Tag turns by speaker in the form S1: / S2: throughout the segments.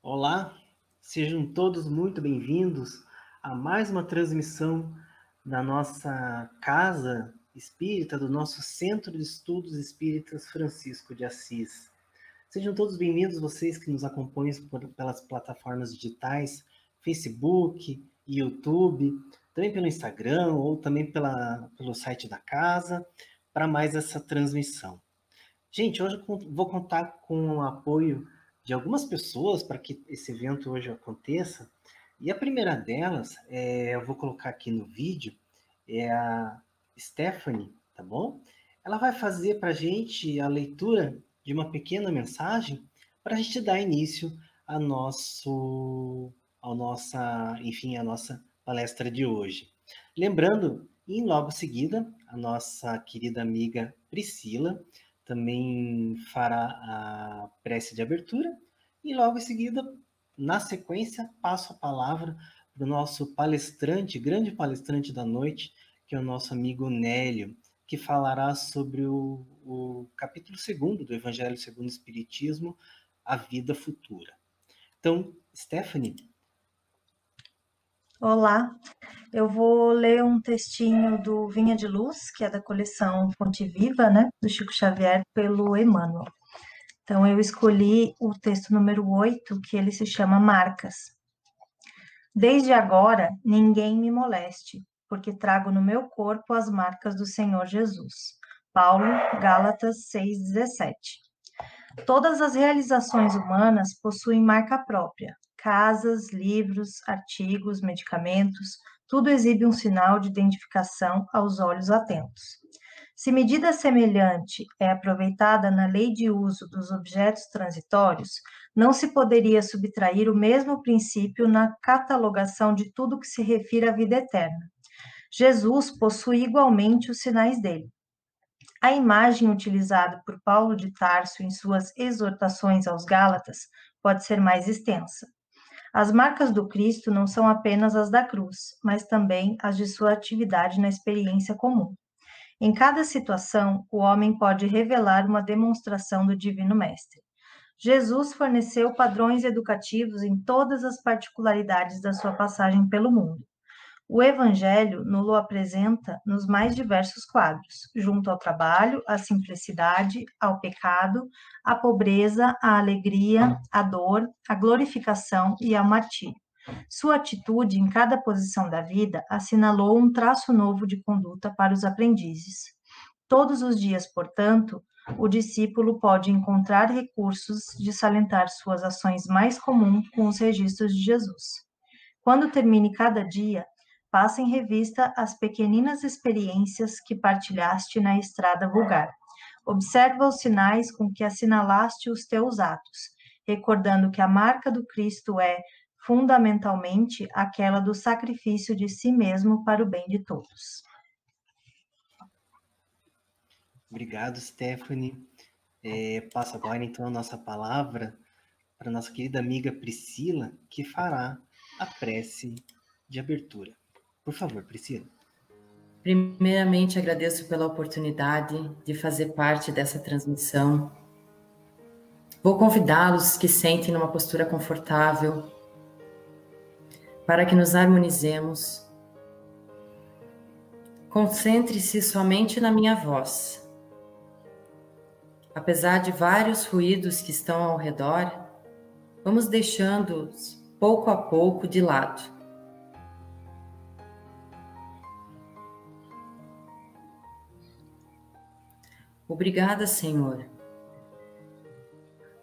S1: Olá, sejam todos muito bem-vindos a mais uma transmissão da nossa casa espírita, do nosso Centro de Estudos Espíritas Francisco de Assis. Sejam todos bem-vindos, vocês que nos acompanham pelas plataformas digitais, Facebook, YouTube, também pelo Instagram ou também pelo site da casa, para mais essa transmissão. Gente, hoje eu vou contar com o apoio de algumas pessoas para que esse evento hoje aconteça. E a primeira delas, eu vou colocar aqui no vídeo, é a Stephanie, tá bom? Ela vai fazer para a gente a leitura de uma pequena mensagem para a gente dar início a a nossa palestra de hoje. Lembrando, e logo em seguida, a nossa querida amiga Priscila também fará a prece de abertura e logo em seguida, na sequência, passo a palavra para o nosso palestrante, grande palestrante da noite, que é o nosso amigo Nélio, que falará sobre o capítulo 2º do Evangelho segundo o Espiritismo, a vida futura. Então, Stephanie.
S2: Olá, eu vou ler um textinho do Vinha de Luz, que é da coleção Fonte Viva, né, do Chico Xavier, pelo Emmanuel. Então, eu escolhi o texto número 8, que ele se chama Marcas. Desde agora, ninguém me moleste, porque trago no meu corpo as marcas do Senhor Jesus. Paulo, Gálatas 6,17. Todas as realizações humanas possuem marca própria. Casas, livros, artigos, medicamentos, tudo exibe um sinal de identificação aos olhos atentos. Se medida semelhante é aproveitada na lei de uso dos objetos transitórios, não se poderia subtrair o mesmo princípio na catalogação de tudo que se refere à vida eterna. Jesus possui igualmente os sinais dele. A imagem utilizada por Paulo de Tarso em suas exortações aos Gálatas pode ser mais extensa. As marcas do Cristo não são apenas as da cruz, mas também as de sua atividade na experiência comum. Em cada situação, o homem pode revelar uma demonstração do Divino Mestre. Jesus forneceu padrões educativos em todas as particularidades da sua passagem pelo mundo. O Evangelho nos apresenta nos mais diversos quadros, junto ao trabalho, à simplicidade, ao pecado, à pobreza, à alegria, à dor, à glorificação e ao martírio. Sua atitude em cada posição da vida assinalou um traço novo de conduta para os aprendizes. Todos os dias, portanto, o discípulo pode encontrar recursos de salientar suas ações mais comuns com os registros de Jesus. Quando termine cada dia, passa em revista as pequeninas experiências que partilhaste na estrada vulgar. Observa os sinais com que assinalaste os teus atos, recordando que a marca do Cristo é, fundamentalmente, aquela do sacrifício de si mesmo para o bem de todos.
S1: Obrigado, Stephanie. Passo agora, então, a nossa palavra para a nossa querida amiga Priscila, que fará a prece de abertura. Por favor, Priscila.
S3: Primeiramente, agradeço pela oportunidade de fazer parte dessa transmissão. Vou convidá-los que sentem numa postura confortável para que nos harmonizemos. Concentre-se somente na minha voz. Apesar de vários ruídos que estão ao redor, vamos deixando-os pouco a pouco de lado. Obrigada, Senhor,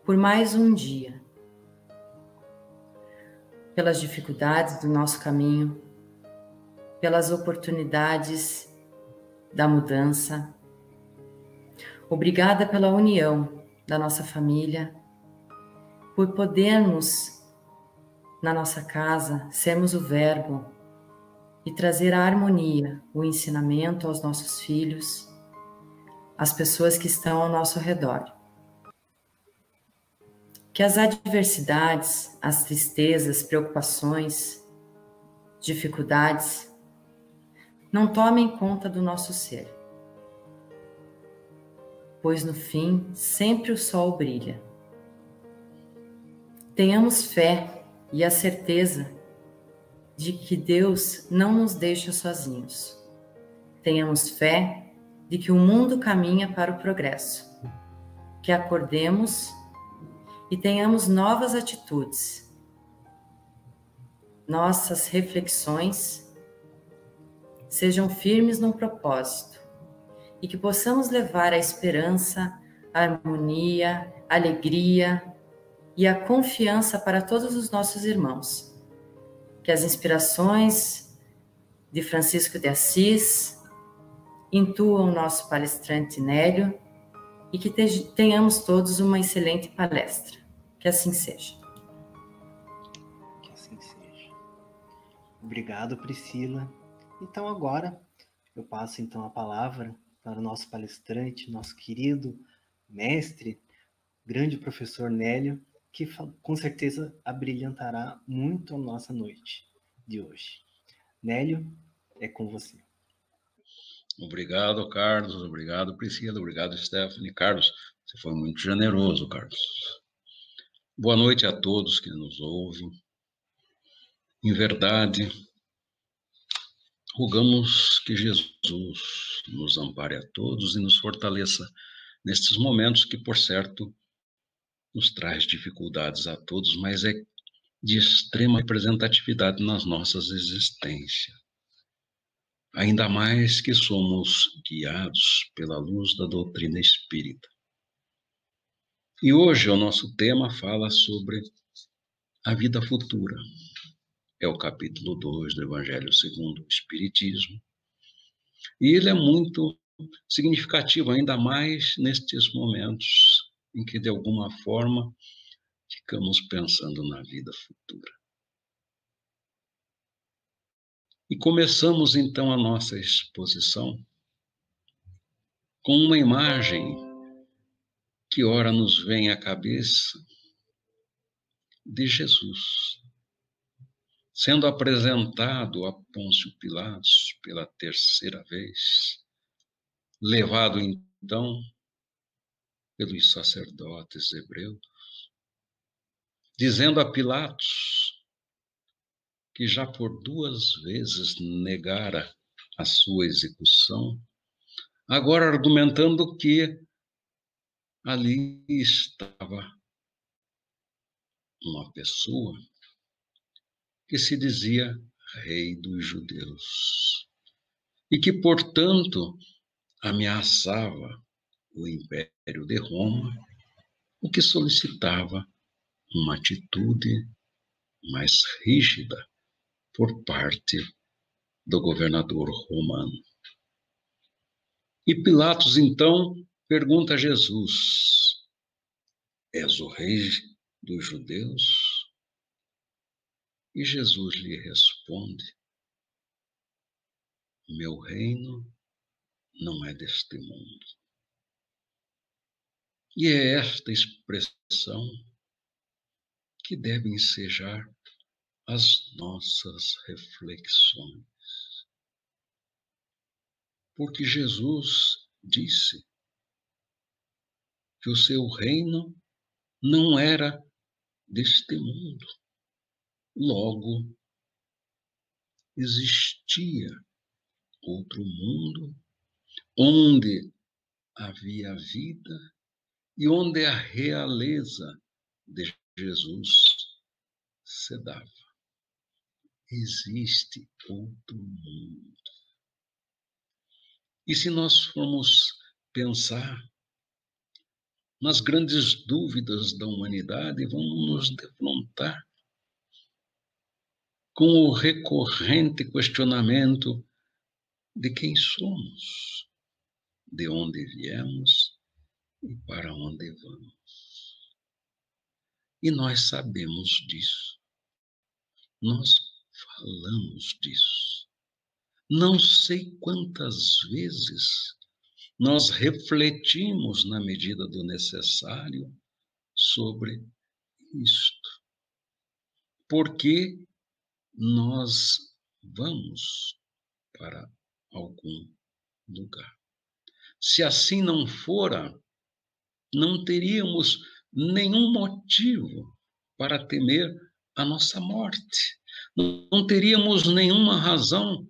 S3: por mais um dia, pelas dificuldades do nosso caminho, pelas oportunidades da mudança. Obrigada pela união da nossa família, por podermos, na nossa casa, sermos o verbo e trazer a harmonia, o ensinamento aos nossos filhos, às pessoas que estão ao nosso redor. Que as adversidades, as tristezas, preocupações, dificuldades não tomem conta do nosso ser, pois no fim sempre o sol brilha. Tenhamos fé e a certeza de que Deus não nos deixa sozinhos. Tenhamos fé de que o mundo caminha para o progresso. Que acordemos e tenhamos novas atitudes. Nossas reflexões sejam firmes no propósito e que possamos levar a esperança, a harmonia, a alegria e a confiança para todos os nossos irmãos. Que as inspirações de Francisco de Assis intuam o nosso palestrante Nélio e que tenhamos todos uma excelente palestra. Que assim seja.
S1: Que assim seja. Obrigado, Priscila. Então agora eu passo então a palavra para o nosso palestrante, nosso querido mestre, grande professor Nélio, que com certeza abrilhantará muito a nossa noite de hoje. Nélio, é com você.
S4: Obrigado, Carlos. Obrigado, Priscila. Obrigado, Stephanie. Carlos, você foi muito generoso, Carlos. Boa noite a todos que nos ouvem. Em verdade, rogamos que Jesus nos ampare a todos e nos fortaleça nestes momentos que, por certo, nos traz dificuldades a todos, mas é de extrema representatividade nas nossas existências. Ainda mais que somos guiados pela luz da doutrina espírita. E hoje o nosso tema fala sobre a vida futura. É o capítulo 2 do Evangelho segundo o Espiritismo. E ele é muito significativo, ainda mais nestes momentos em que, de alguma forma, ficamos pensando na vida futura. E começamos, então, a nossa exposição com uma imagem que ora nos vem à cabeça de Jesus, sendo apresentado a Pôncio Pilatos pela terceira vez, levado, então, pelos sacerdotes hebreus, dizendo a Pilatos que já por 2 vezes negara a sua execução, agora argumentando que ali estava uma pessoa que se dizia rei dos judeus e que, portanto, ameaçava o Império de Roma, o que solicitava uma atitude mais rígida por parte do governador romano. E Pilatos, então, pergunta a Jesus: és o rei dos judeus? E Jesus lhe responde: meu reino não é deste mundo. E é esta expressão que deve ensejar as nossas reflexões. Porque Jesus disse que o seu reino não era deste mundo. Logo, existia outro mundo onde havia vida e onde a realeza de Jesus se dava. Existe outro mundo. E se nós formos pensar nas grandes dúvidas da humanidade, vamos nos defrontar com o recorrente questionamento de quem somos, de onde viemos e para onde vamos. E nós sabemos disso. Nós falamos disso. Não sei quantas vezes nós refletimos na medida do necessário sobre isto. Porque nós vamos para algum lugar. Se assim não fora, não teríamos nenhum motivo para temer a nossa morte. Não teríamos nenhuma razão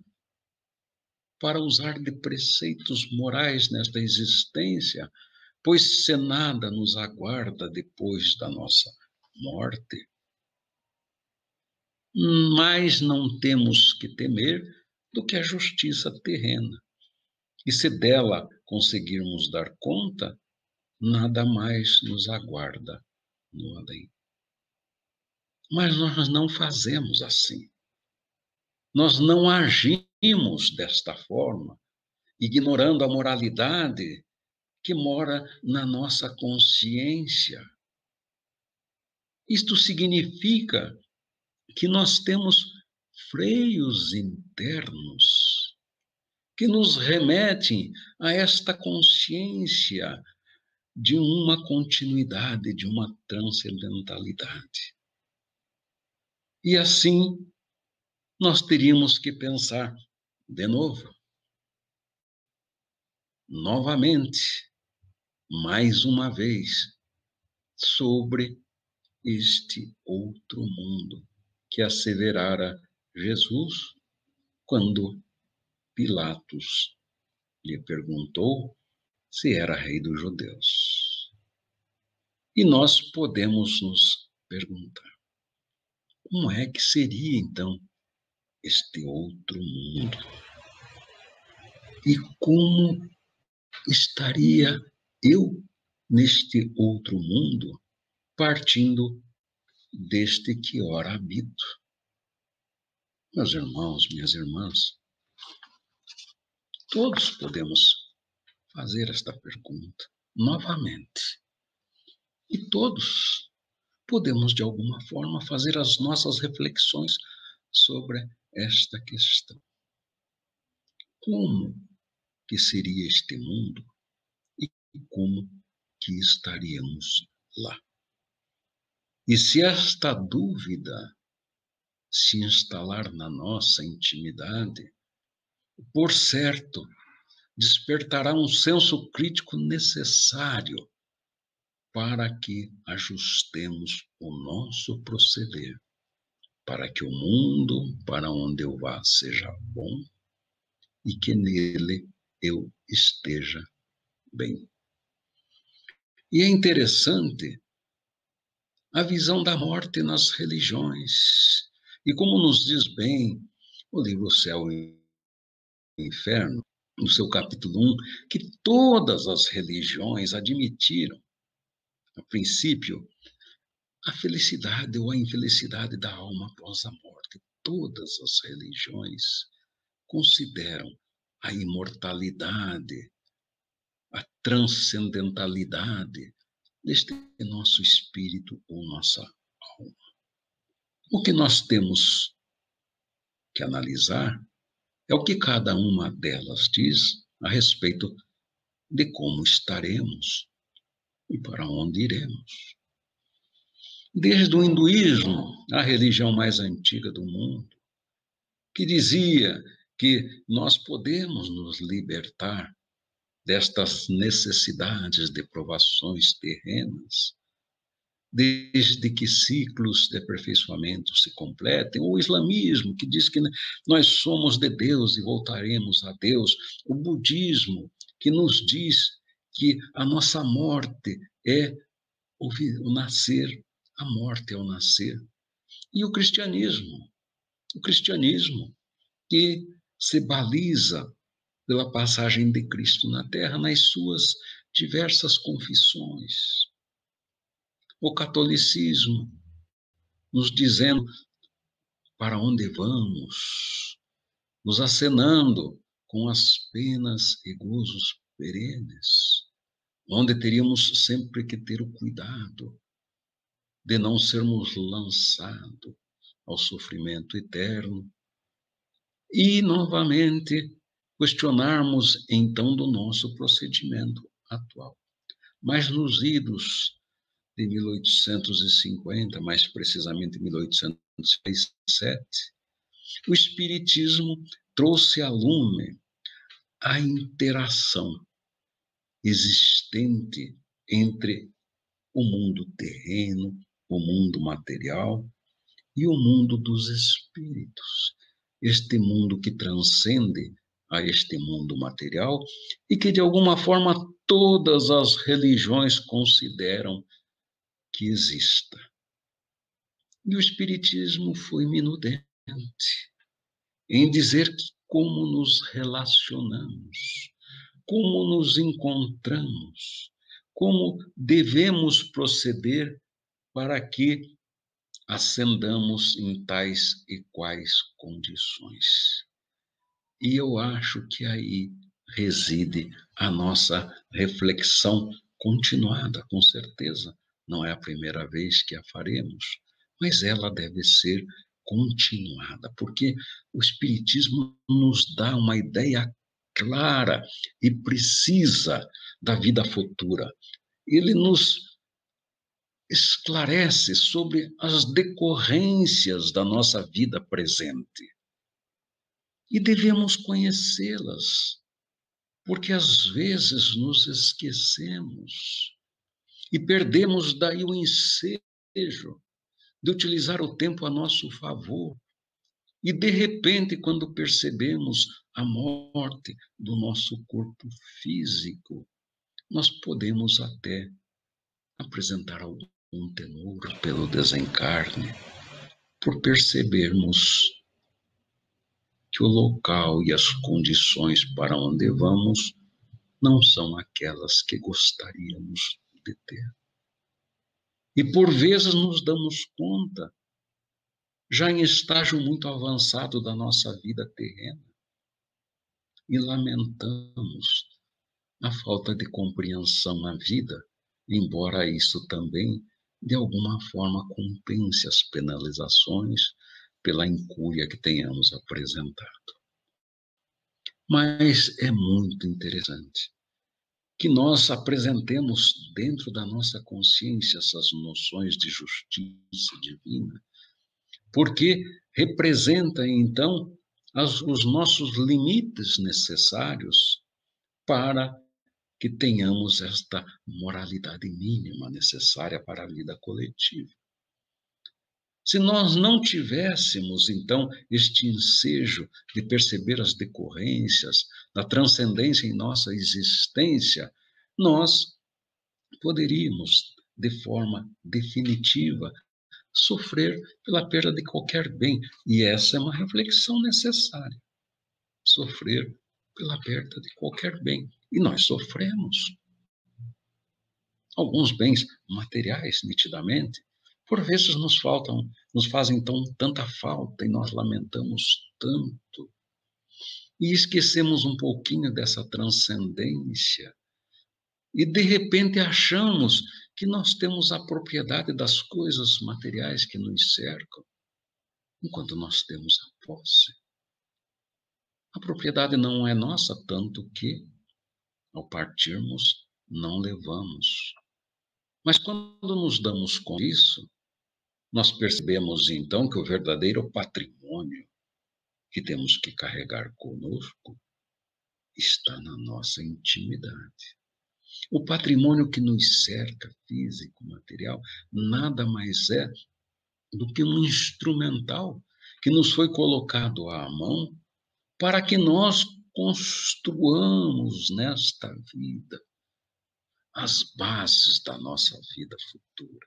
S4: para usar de preceitos morais nesta existência, pois se nada nos aguarda depois da nossa morte. Mas não temos que temer do que a justiça terrena. E se dela conseguirmos dar conta, nada mais nos aguarda no além. Mas nós não fazemos assim. Nós não agimos desta forma, ignorando a moralidade que mora na nossa consciência. Isto significa que nós temos freios internos que nos remetem a esta consciência de uma continuidade, de uma transcendentalidade. E assim, nós teríamos que pensar de novo, novamente, mais uma vez, sobre este outro mundo que asseverara Jesus quando Pilatos lhe perguntou se era rei dos judeus. E nós podemos nos perguntar, como é que seria então este outro mundo? E como estaria eu neste outro mundo, partindo deste que ora habito? Meus irmãos, minhas irmãs, todos podemos fazer esta pergunta novamente. E todos podemos, de alguma forma, fazer as nossas reflexões sobre esta questão. Como que seria este mundo e como que estaríamos lá? E se esta dúvida se instalar na nossa intimidade, por certo, despertará um senso crítico necessário para que ajustemos o nosso proceder, para que o mundo para onde eu vá seja bom e que nele eu esteja bem. E é interessante a visão da morte nas religiões. E como nos diz bem o livro Céu e Inferno, no seu capítulo 1, que todas as religiões admitiram, a princípio, a felicidade ou a infelicidade da alma após a morte. Todas as religiões consideram a imortalidade, a transcendentalidade deste nosso espírito ou nossa alma. O que nós temos que analisar é o que cada uma delas diz a respeito de como estaremos e para onde iremos. Desde o hinduísmo, a religião mais antiga do mundo, que dizia que nós podemos nos libertar destas necessidades de provações terrenas, desde que ciclos de aperfeiçoamento se completem, o islamismo, que diz que nós somos de Deus e voltaremos a Deus, o budismo, que nos diz que a nossa morte é o nascer, a morte é o nascer, e o cristianismo que se baliza pela passagem de Cristo na Terra nas suas diversas confissões. O catolicismo, nos dizendo para onde vamos, nos acenando com as penas e gozos perenes, onde teríamos sempre que ter o cuidado de não sermos lançados ao sofrimento eterno e, novamente, questionarmos, então, do nosso procedimento atual. Mas nos idos de 1850, mais precisamente 1867, o Espiritismo trouxe à lume a interação existente entre o mundo terreno, o mundo material e o mundo dos espíritos. Este mundo que transcende a este mundo material e que, de alguma forma, todas as religiões consideram que exista. E o Espiritismo foi minudente em dizer como nos relacionamos, como nos encontramos, como devemos proceder para que ascendamos em tais e quais condições. E eu acho que aí reside a nossa reflexão continuada, com certeza. Não é a primeira vez que a faremos, mas ela deve ser continuada, porque o Espiritismo nos dá uma ideia clara e precisa da vida futura. Ele nos esclarece sobre as decorrências da nossa vida presente. E devemos conhecê-las, porque às vezes nos esquecemos e perdemos daí o ensejo de utilizar o tempo a nosso favor. E, de repente, quando percebemos a morte do nosso corpo físico, nós podemos até apresentar algum temor pelo desencarne, por percebermos que o local e as condições para onde vamos não são aquelas que gostaríamos de ter. E por vezes nos damos conta, já em estágio muito avançado da nossa vida terrena, e lamentamos a falta de compreensão na vida, embora isso também, de alguma forma, compense as penalizações pela incúria que tenhamos apresentado. Mas é muito interessante que nós apresentemos dentro da nossa consciência essas noções de justiça divina, porque representa, então, os nossos limites necessários para que tenhamos esta moralidade mínima necessária para a vida coletiva. Se nós não tivéssemos, então, este ensejo de perceber as decorrências da transcendência em nossa existência, nós poderíamos, de forma definitiva, sofrer pela perda de qualquer bem. E essa é uma reflexão necessária. Sofrer pela perda de qualquer bem. E nós sofremos. Alguns bens materiais, nitidamente, por vezes nos fazem tanta falta e nós lamentamos tanto. E esquecemos um pouquinho dessa transcendência. E, de repente, achamos que nós temos a propriedade das coisas materiais que nos cercam, enquanto nós temos a posse. A propriedade não é nossa, tanto que, ao partirmos, não levamos. Mas quando nos damos com isso, nós percebemos, então, que o verdadeiro patrimônio que temos que carregar conosco está na nossa intimidade. O patrimônio que nos cerca, físico, material, nada mais é do que um instrumental que nos foi colocado à mão para que nós construamos nesta vida as bases da nossa vida futura.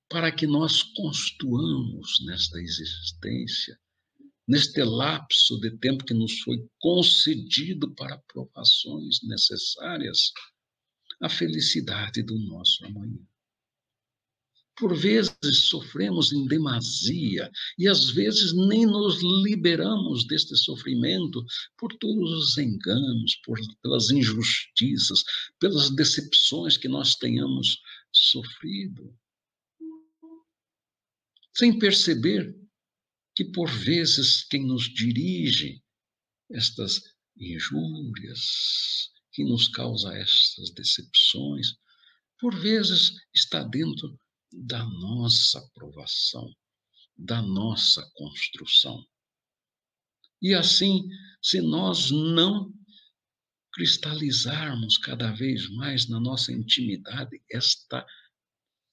S4: Para que nós construamos nesta existência, neste lapso de tempo que nos foi concedido para provações necessárias, a felicidade do nosso amanhã. Por vezes sofremos em demasia e às vezes nem nos liberamos deste sofrimento por todos os enganos, pelas injustiças, pelas decepções que nós tenhamos sofrido. Sem perceber que, por vezes, quem nos dirige estas injúrias, que nos causa estas decepções, por vezes está dentro da nossa aprovação, da nossa construção. E assim, se nós não cristalizarmos cada vez mais na nossa intimidade esta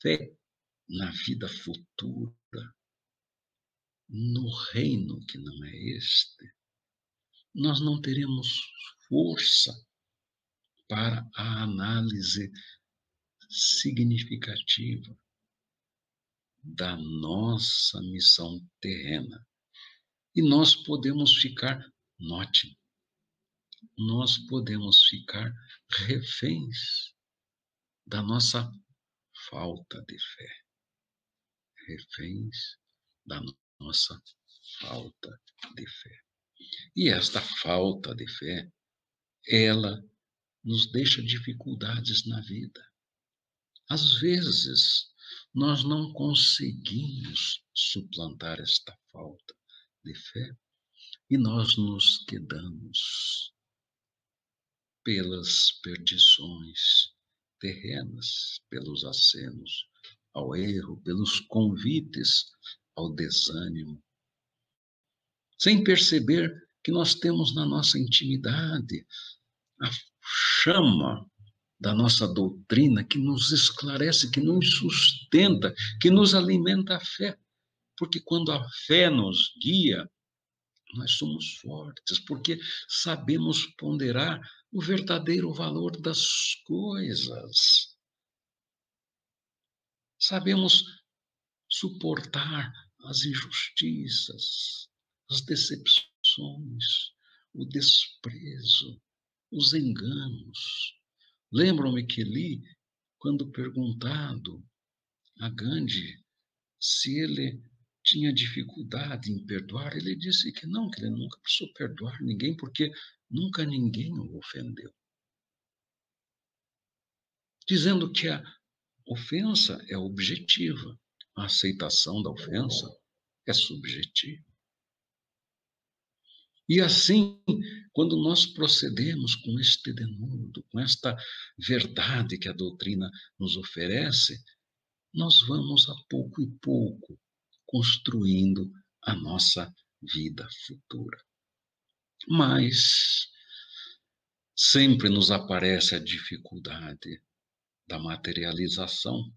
S4: fé na vida futura, no reino que não é este, nós não teremos força para a análise significativa da nossa missão terrena. E nós podemos ficar, note, nós podemos ficar reféns da nossa falta de fé. Reféns da nossa falta de fé. E esta falta de fé, ela nos deixa dificuldades na vida. Às vezes, nós não conseguimos suplantar esta falta de fé e nós nos quedamos pelas perdições terrenas, pelos acenos ao erro, pelos convites ao desânimo, sem perceber que nós temos na nossa intimidade a chama da nossa doutrina que nos esclarece, que nos sustenta, que nos alimenta a fé. Porque quando a fé nos guia, nós somos fortes, porque sabemos ponderar o verdadeiro valor das coisas. Sabemos suportar as injustiças, as decepções, o desprezo, os enganos. Lembram-me que li, quando perguntado a Gandhi se ele tinha dificuldade em perdoar, ele disse que não, que ele nunca precisou perdoar ninguém, porque nunca ninguém o ofendeu. Dizendo que a ofensa é objetiva, a aceitação da ofensa é subjetiva. E assim, quando nós procedemos com este denudo, com esta verdade que a doutrina nos oferece, nós vamos a pouco e pouco construindo a nossa vida futura. Mas sempre nos aparece a dificuldade da materialização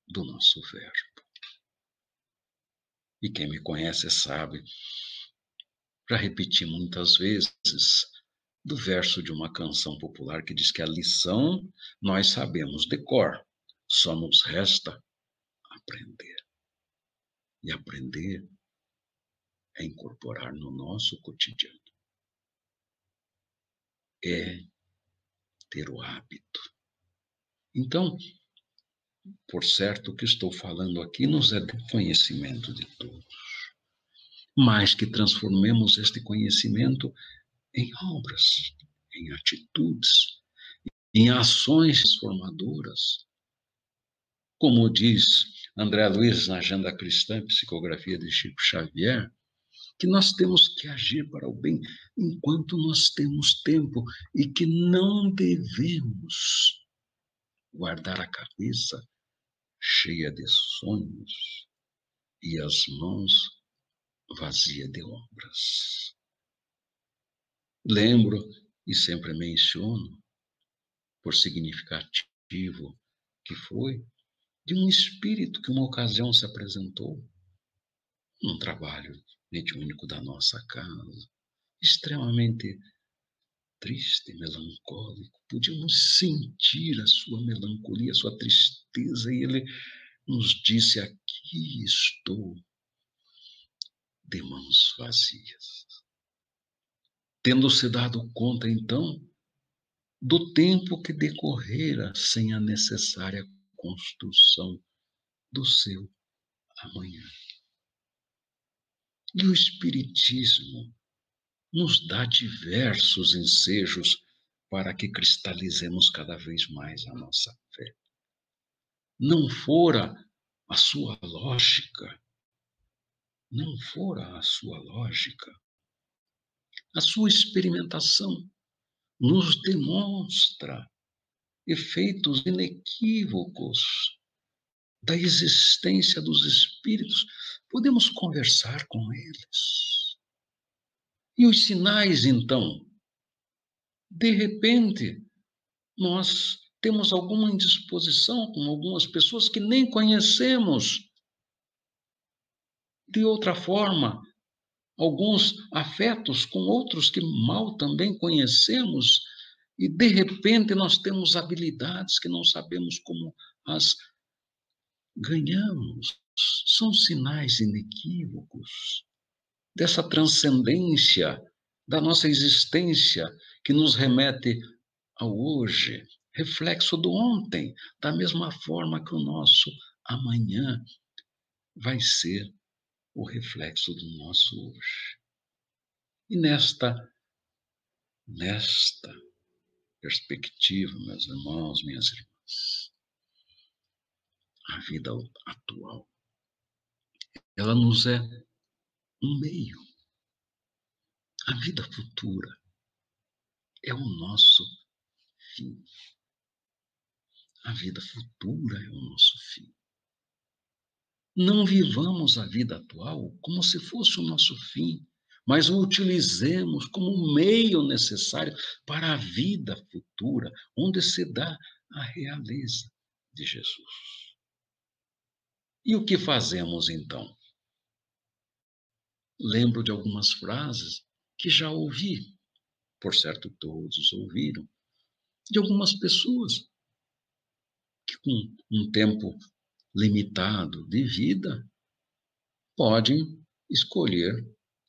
S4: do nosso verbo. E quem me conhece sabe, já repeti muitas vezes, do verso de uma canção popular que diz que a lição nós sabemos de cor, só nos resta aprender. E aprender é incorporar no nosso cotidiano. É ter o hábito. Então, por certo, o que estou falando aqui nos é de conhecimento de todos. Mas que transformemos este conhecimento em obras, em atitudes, em ações transformadoras. Como diz André Luiz na Agenda Cristã, Psicografia de Chico Xavier, que nós temos que agir para o bem enquanto nós temos tempo e que não devemos guardar a cabeça cheia de sonhos e as mãos vazias de obras. Lembro e sempre menciono, por significativo que foi, de um espírito que uma ocasião se apresentou num trabalho mediúnico da nossa casa, extremamente triste, melancólico. Podíamos sentir a sua melancolia, a sua tristeza, e ele nos disse: aqui estou, de mãos vazias. Tendo se dado conta, então, do tempo que decorrera sem a necessária construção do seu amanhã. E o Espiritismo nos dá diversos ensejos para que cristalizemos cada vez mais a nossa fé. Não fora a sua lógica, a sua experimentação nos demonstra efeitos inequívocos da existência dos espíritos. Podemos conversar com eles. E os sinais, então? De repente, nós temos alguma indisposição com algumas pessoas que nem conhecemos. De outra forma, alguns afetos com outros que mal também conhecemos, e de repente nós temos habilidades que não sabemos como as ganhamos. São sinais inequívocos dessa transcendência da nossa existência que nos remete ao hoje, reflexo do ontem, da mesma forma que o nosso amanhã vai ser o reflexo do nosso hoje. E nesta perspectiva, meus irmãos, minhas irmãs, a vida atual, ela nos é um meio. A vida futura é o nosso fim. A vida futura é o nosso fim. Não vivamos a vida atual como se fosse o nosso fim, mas o utilizemos como um meio necessário para a vida futura, onde se dá a realeza de Jesus. E o que fazemos então? Lembro de algumas frases que já ouvi, por certo todos ouviram, de algumas pessoas que com um tempo limitado de vida podem escolher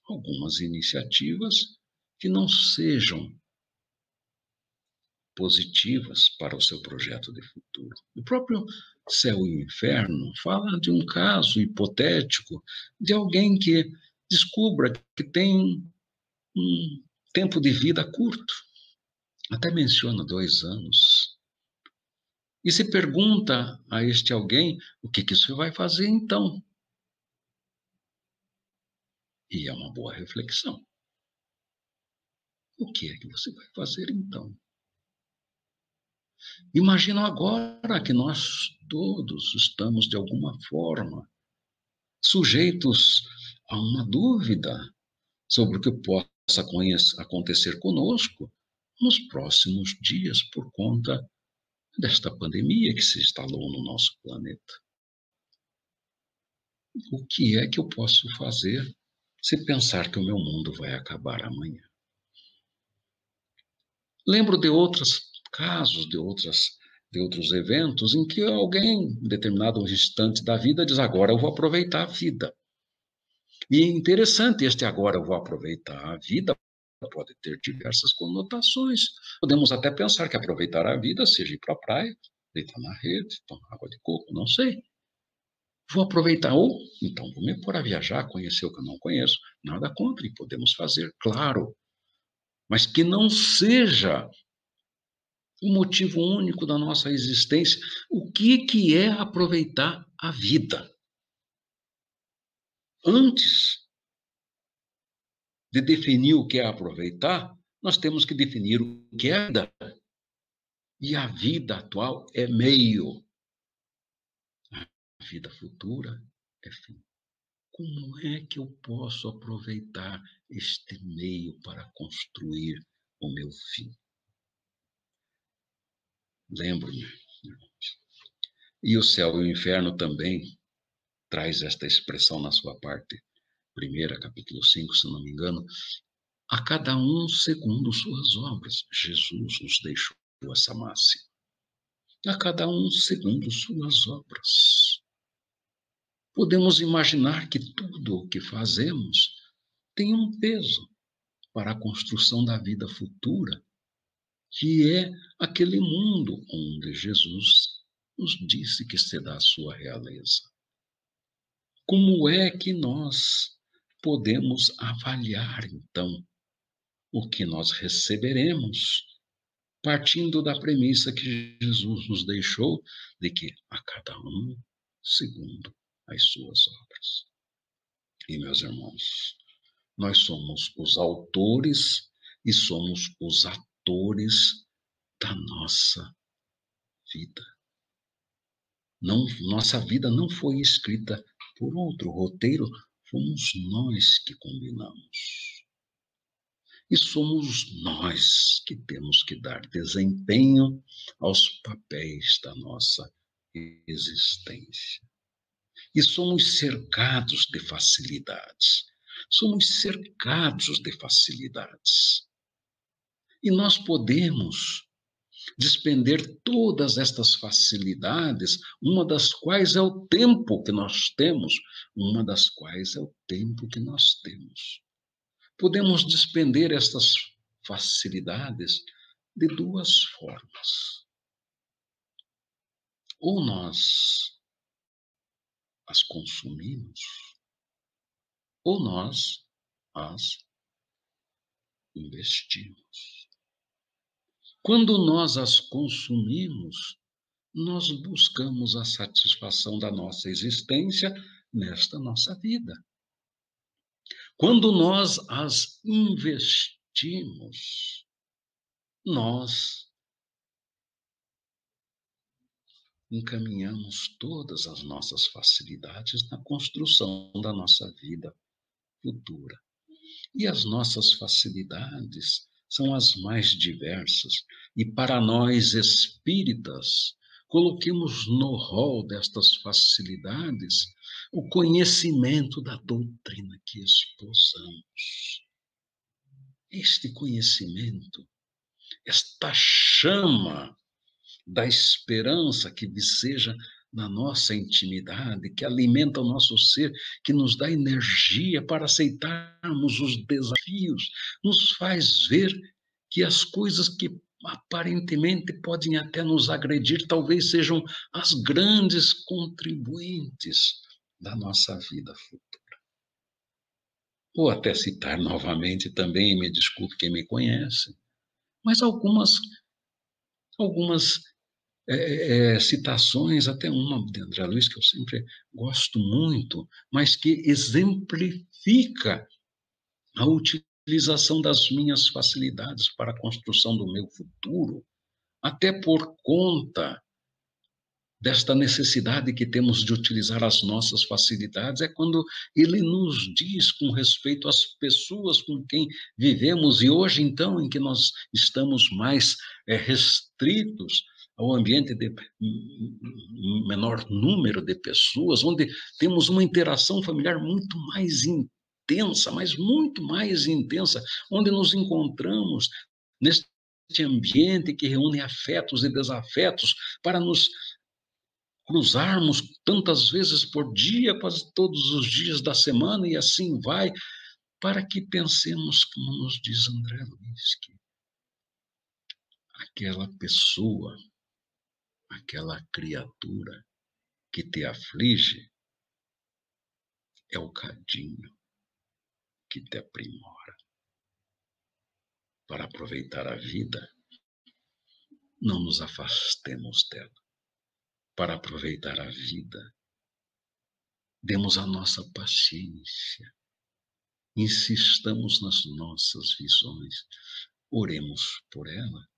S4: algumas iniciativas que não sejam positivas para o seu projeto de futuro. O próprio Céu e o Inferno fala de um caso hipotético de alguém que descubra que tem um tempo de vida curto, até menciona 2 anos, e se pergunta a este alguém o que isso vai fazer então. E é uma boa reflexão. O que é que você vai fazer então? Imagina agora que nós todos estamos, de alguma forma, sujeitos a uma dúvida sobre o que possa acontecer conosco nos próximos dias por conta desta pandemia que se instalou no nosso planeta. O que é que eu posso fazer se pensar que o meu mundo vai acabar amanhã? Lembro de outros casos, de outros eventos em que alguém, em determinado instante da vida, diz: agora eu vou aproveitar a vida. E é interessante, este agora eu vou aproveitar a vida pode ter diversas conotações. Podemos até pensar que aproveitar a vida seja ir para a praia, deitar na rede, tomar água de coco, não sei. Vou aproveitar, ou então vou me pôr a viajar, conhecer o que eu não conheço. Nada contra, e podemos fazer, claro. Mas que não seja o motivo único da nossa existência. O que é aproveitar a vida? Antes de definir o que é aproveitar, nós temos que definir o que é a vida. E a vida atual é meio. A vida futura é fim. Como é que eu posso aproveitar este meio para construir o meu fim? Lembro-me. E o Céu e o Inferno também traz esta expressão na sua parte primeira, capítulo 5, se não me engano. A cada um segundo suas obras. Jesus nos deixou essa máxima. A cada um segundo suas obras. Podemos imaginar que tudo o que fazemos tem um peso para a construção da vida futura, que é aquele mundo onde Jesus nos disse que será a sua realeza. Como é que nós podemos avaliar, então, o que nós receberemos, partindo da premissa que Jesus nos deixou de que a cada um segundo as suas obras? E, meus irmãos, nós somos os autores e somos os atores da nossa vida. Nossa vida não foi escrita por outro roteiro, fomos nós que combinamos. E somos nós que temos que dar desempenho aos papéis da nossa existência. E somos cercados de facilidades. Somos cercados de facilidades. E nós podemos despender todas estas facilidades, uma das quais é o tempo que nós temos, Podemos despender estas facilidades de duas formas. Ou nós as consumimos, ou nós as investimos. Quando nós as consumimos, nós buscamos a satisfação da nossa existência nesta nossa vida. Quando nós as investimos, nós encaminhamos todas as nossas facilidades na construção da nossa vida futura. E as nossas facilidades são as mais diversas. E para nós espíritas, coloquemos no rol destas facilidades o conhecimento da doutrina que esposamos. Este conhecimento, esta chama da esperança que viceja na nossa intimidade, que alimenta o nosso ser, que nos dá energia para aceitarmos os desafios, nos faz ver que as coisas que aparentemente podem até nos agredir, talvez sejam as grandes contribuintes da nossa vida futura. Vou até citar novamente também, me desculpe quem me conhece, mas algumas citações, até uma de André Luiz, que eu sempre gosto muito, mas que exemplifica a utilização das minhas facilidades para a construção do meu futuro, até por conta desta necessidade que temos de utilizar as nossas facilidades, é quando ele nos diz com respeito às pessoas com quem vivemos, e hoje, então, em que nós estamos mais restritos ao ambiente de menor número de pessoas, onde temos uma interação familiar muito mais intensa, mas muito mais intensa, onde nos encontramos neste ambiente que reúne afetos e desafetos para nos cruzarmos tantas vezes por dia, quase todos os dias da semana, e assim vai, para que pensemos, como nos diz André Luiz, que aquela pessoa, aquela criatura que te aflige é o cadinho que te aprimora. Para aproveitar a vida, não nos afastemos dela. Para aproveitar a vida, demos a nossa paciência, insistamos nas nossas visões, oremos por ela,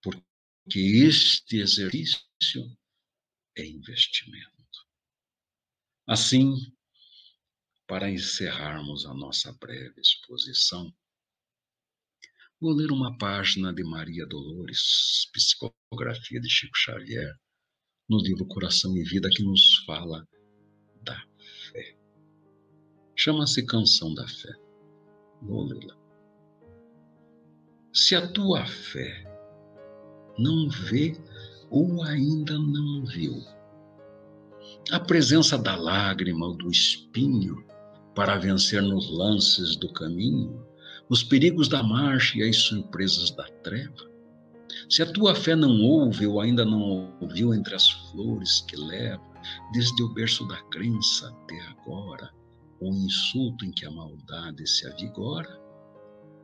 S4: porque este exercício é investimento. Assim, para encerrarmos a nossa breve exposição, vou ler uma página de Maria Dolores, psicografia de Chico Xavier, no livro Coração e Vida, que nos fala da fé. Chama-se Canção da Fé. Vou lê-la. Se a tua fé não vê ou ainda não viu a presença da lágrima ou do espinho para vencer nos lances do caminho os perigos da marcha e as surpresas da treva, se a tua fé não ouve ou ainda não ouviu entre as flores que leva, desde o berço da crença até agora, o insulto em que a maldade se avigora,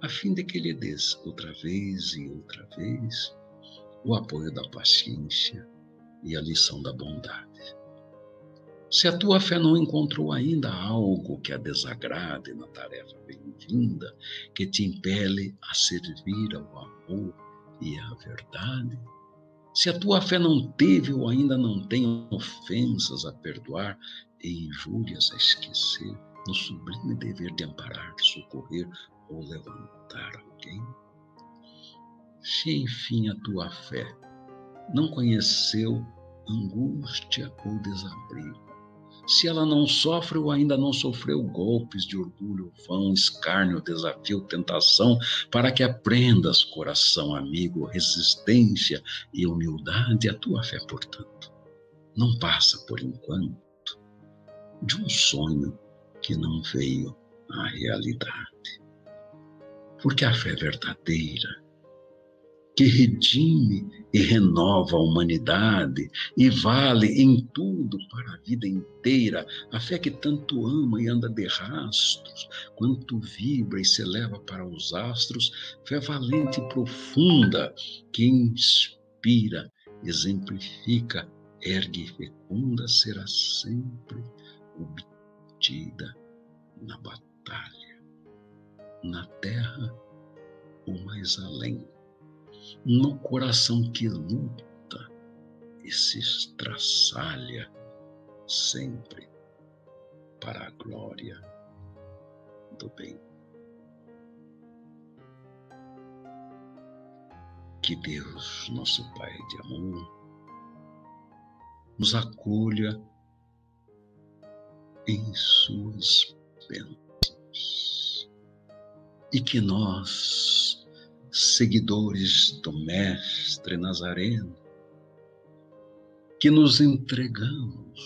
S4: a fim de que lhe des outra vez e outra vez o apoio da paciência e a lição da bondade. Se a tua fé não encontrou ainda algo que a desagrade na tarefa bem-vinda, que te impele a servir ao amor e à verdade, se a tua fé não teve ou ainda não tem ofensas a perdoar e injúrias a esquecer, no sublime dever de amparar, socorrer ou levantar alguém? Se, enfim, a tua fé não conheceu angústia ou desabrigo, se ela não sofre ou ainda não sofreu golpes de orgulho vão, escárnio, desafio, tentação, para que aprendas, coração amigo, resistência e humildade, a tua fé, portanto, não passa, por enquanto, de um sonho que não veio à realidade. Porque a fé verdadeira, que redime e renova a humanidade e vale em tudo para a vida inteira, a fé que tanto ama e anda de rastros, quanto vibra e se eleva para os astros, fé valente e profunda, que inspira, exemplifica, ergue e fecunda, será sempre obtida na batalha, na terra ou mais além, no coração que luta e se estraçalha sempre para a glória do bem. Que Deus, nosso Pai de amor, nos acolha em suas bênçãos e que nós, seguidores do Mestre Nazareno, que nos entregamos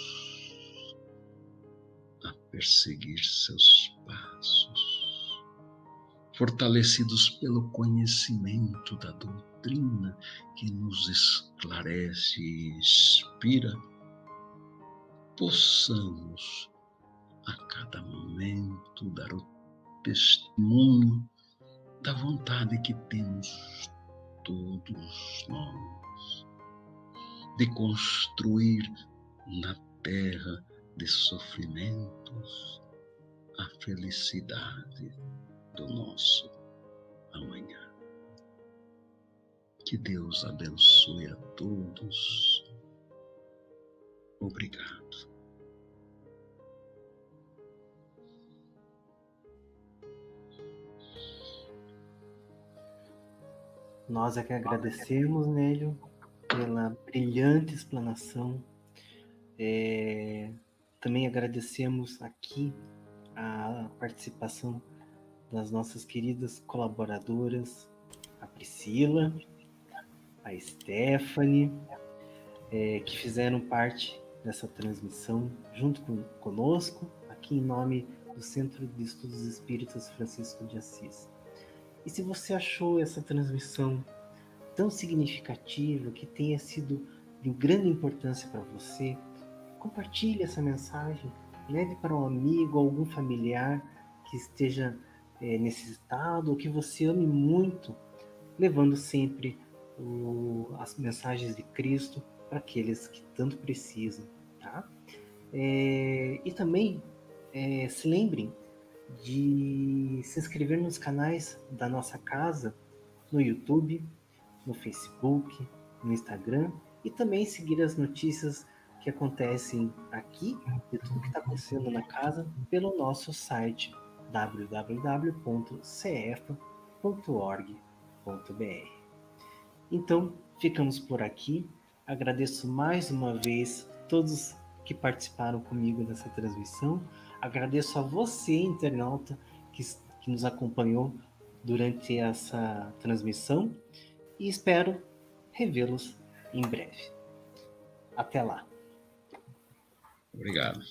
S4: a perseguir seus passos, fortalecidos pelo conhecimento da doutrina que nos esclarece e inspira, possamos a cada momento dar o testemunho da vontade que temos todos nós de construir na terra de sofrimentos a felicidade do nosso amanhã. Que Deus abençoe a todos. Obrigado.
S1: Nós é que agradecemos, Nélio, pela brilhante explanação. Também agradecemos aqui a participação das nossas queridas colaboradoras, a Priscila, a Stephanie, que fizeram parte dessa transmissão junto conosco, aqui em nome do Centro de Estudos Espíritas Francisco de Assis. E se você achou essa transmissão tão significativa, que tenha sido de grande importância para você, compartilhe essa mensagem, leve para um amigo, algum familiar que esteja necessitado, ou que você ame muito, levando sempre as mensagens de Cristo para aqueles que tanto precisam, tá? E também se lembrem de se inscrever nos canais da nossa casa, no YouTube, no Facebook, no Instagram, e também seguir as notícias que acontecem aqui, de tudo que está acontecendo na casa, pelo nosso site www.cefa.org.br. Então, ficamos por aqui. Agradeço mais uma vez todos que participaram comigo nessa transmissão. Agradeço a você, internauta, que nos acompanhou durante essa transmissão e espero revê-los em breve. Até lá.
S4: Obrigado.